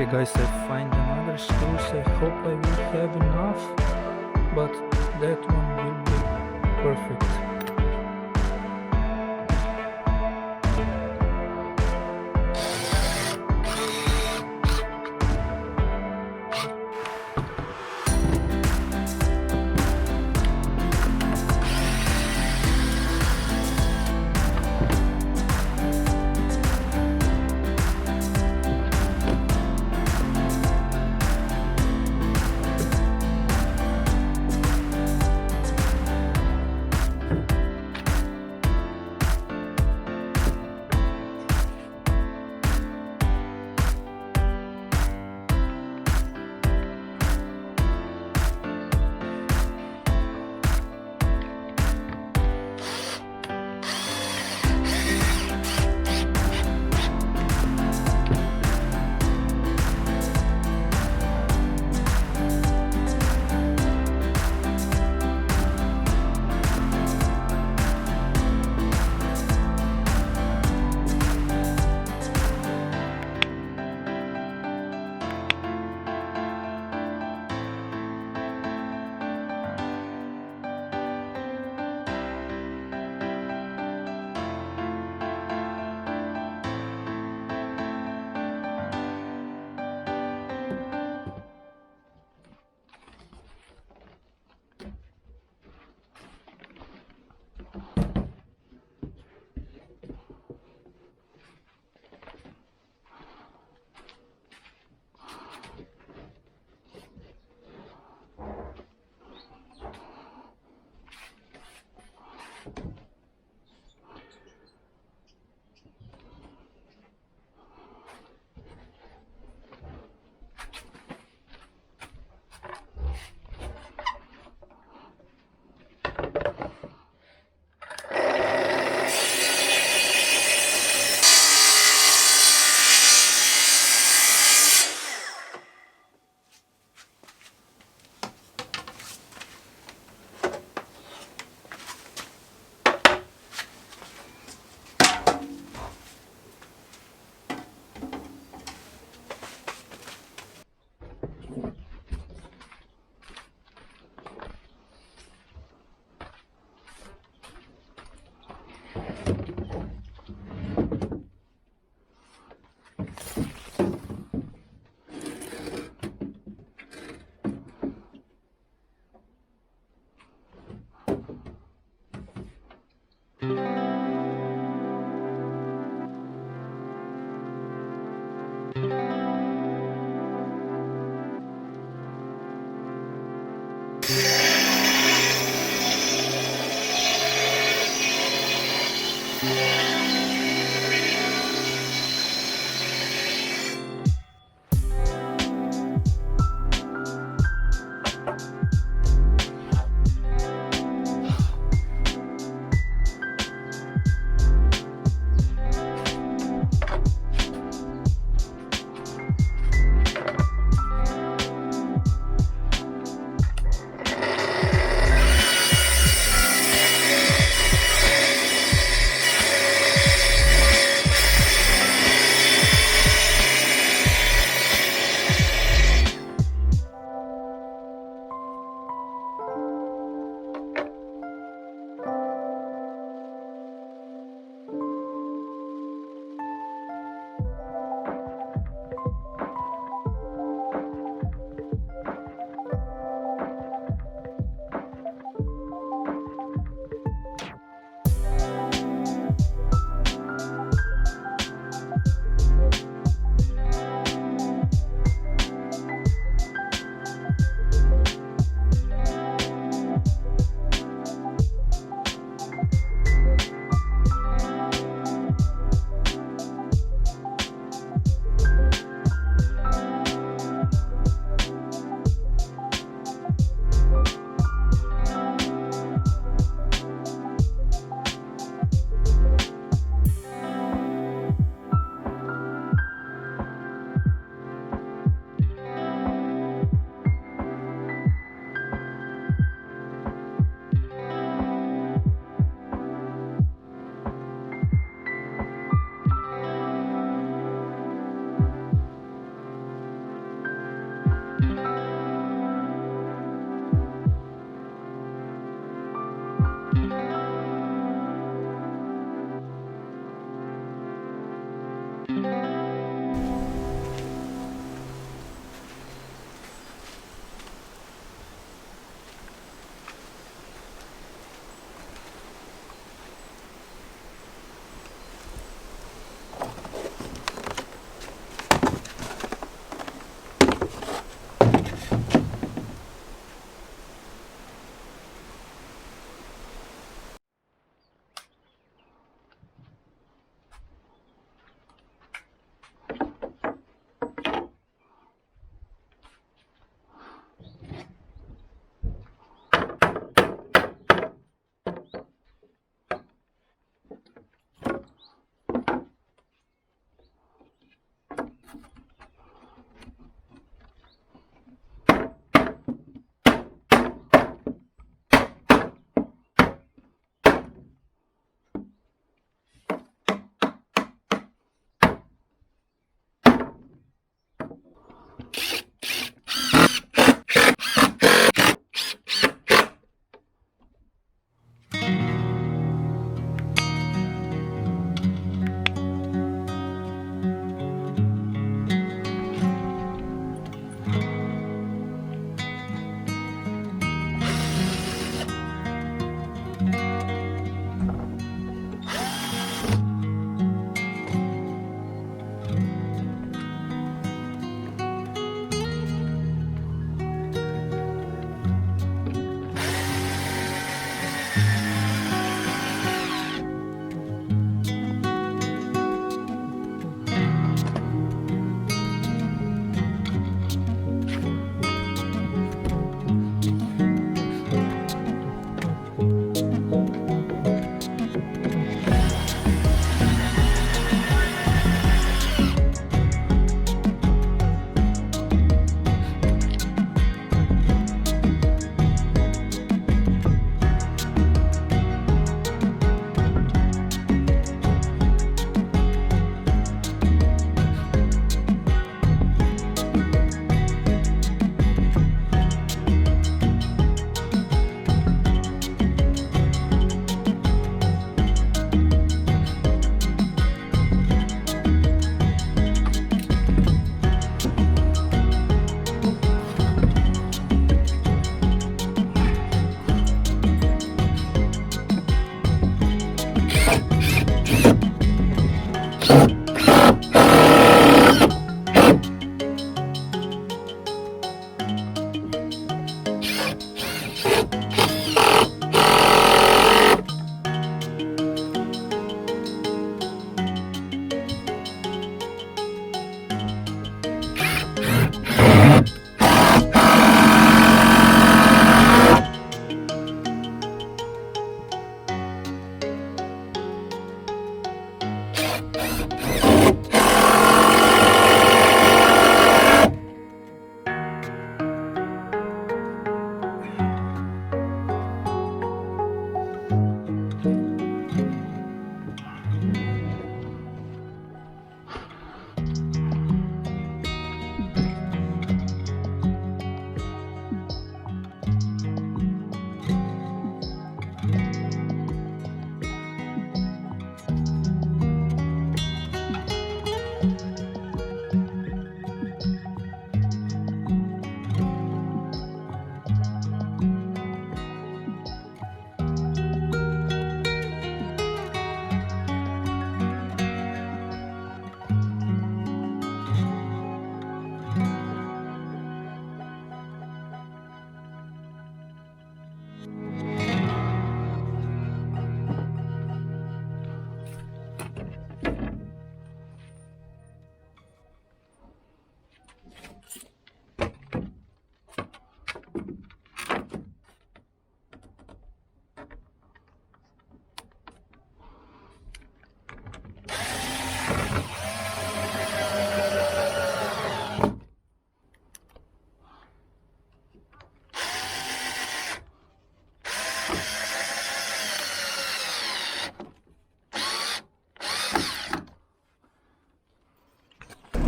Okay guys, I find another screws. I hope I will have enough, but that one will be perfect.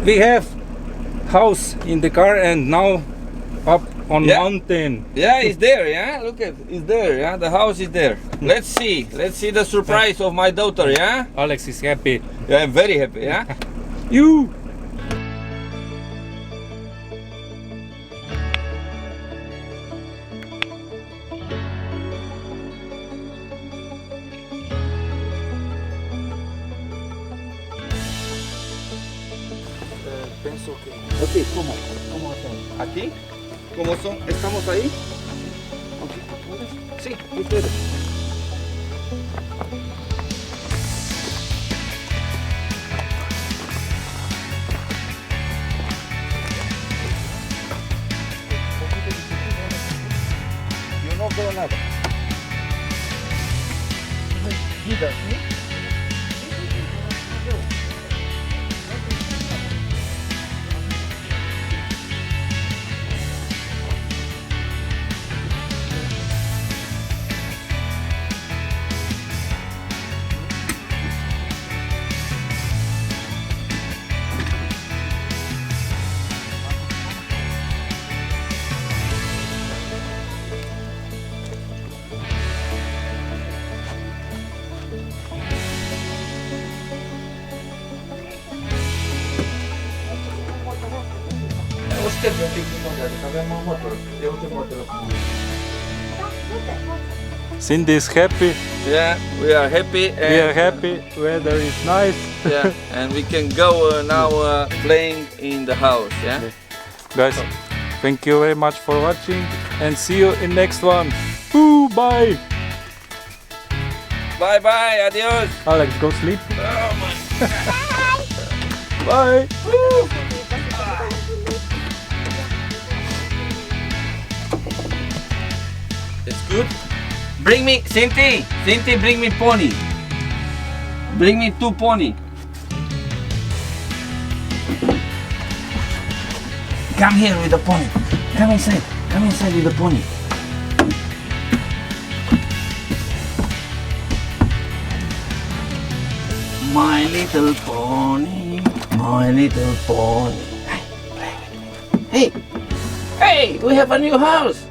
We have house in the car and now up on mountain. Yeah, it's there, yeah? Look at it's there, yeah? The house is there. Let's see the surprise of my daughter, yeah? Alex is happy. Yeah, I'm very happy, yeah? You! Pienso que... Ok, ¿cómo hacemos? ¿Aquí? ¿Cómo son? ¿Estamos ahí? Okay. ¿Puedes? Sí, ustedes. Yo no veo nada. Guías, ¿sí? Cindy is happy. Yeah, we are happy. And, We are happy. Weather is nice. Yeah, and we can go now playing in the house. Yeah. Guys, thank you very much for watching and see you in next one. Ooh, bye. Bye bye. Adios. Alex, go sleep. Oh my. Bye. It's good. Bring me, Cinti, bring me pony. Bring me 2 pony. Come here with the pony. Come inside with the pony. My little pony, my little pony. Hey, hey, we have a new house.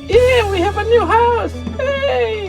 Yeah, we have a new house. Hey.